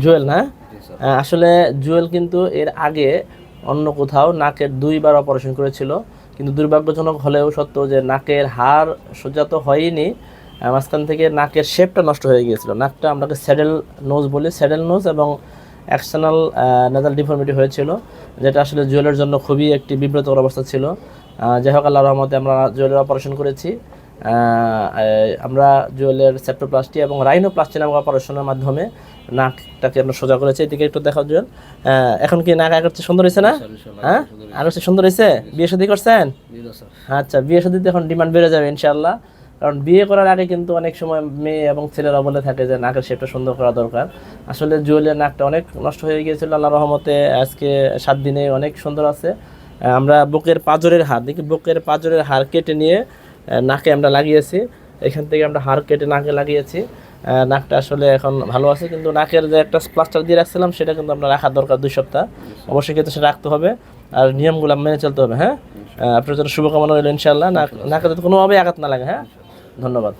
জুয়েল না আসলে জুয়েল কিন্তু এর আগে অন্য কোথাও নাকের 2বার অপারেশন করেছিল, কিন্তু দুর্ভাগ্যজনক হলেও সত্য যে নাকের হাড় সোজা তো হয়নি, মাঝখান থেকে নাকের শেপটা নষ্ট হয়ে গিয়েছিল। নাকটা আমরাকে স্যাডেল নোজ বলি, স্যাডেল নোজ এবং এক্সটার্নাল নেজাল ডিফর্মিটি হয়েছিল, যেটা আসলে জুয়েলের জন্য খুবই একটি বিব্রতকর অবস্থা ছিল। যাই হোক, আল্লাহর রহমতে আমরা জুয়েলের অপারেশন করেছি। আমরা জুয়েলের সেপ্টোপ্লাস্টি এবং রাইনোপ্লাস্টি নামক অপারেশনের মাধ্যমে নাকটাকে আমরা সোজা করেছি। এদিকে একটু দেখাও জুয়েল, এখন কি নাক আগের চেয়ে সুন্দর হয়েছে না? হ্যাঁ, আরো সুন্দর হয়েছে। বিয়ে শাদী করছেন? আচ্ছা, বিয়ে শাদীতে এখন ডিমান্ড বেড়ে যাবে ইনশাআল্লাহ, কারণ বিয়ে করার আগে কিন্তু অনেক সময় মেয়ে এবং ছেলেরা বলে থাকে যে নাকের শেপটা সুন্দর করা দরকার। আসলে জুয়েলের নাকটা অনেক নষ্ট হয়ে গিয়েছিল, আল্লাহর রহমতে আজকে 7 দিনে অনেক সুন্দর আছে। আমরা বুকের পাঁজরের হাড় দেখি, বুকের পাঁজরের হাড় কেটে নিয়ে নাকে আমরা লাগিয়েছি, এখান থেকে আমরা হাড় কেটে নাকে লাগিয়েছি। নাকটা আসলে এখন ভালো আছে, কিন্তু নাকের যে একটা প্লাস্টার দিয়ে রাখছিলাম সেটা কিন্তু আমরা রাখার দরকার 2 সপ্তাহ, অবশ্যই কিন্তু সেটা রাখতে হবে আর নিয়মগুলো মেনে চলতে হবে। হ্যাঁ, আপনার জন্য শুভকামনা রইল ইনশাআল্লাহ, নাকে যাতে কোনোভাবেই আঘাত না লাগে। হ্যাঁ, ধন্যবাদ।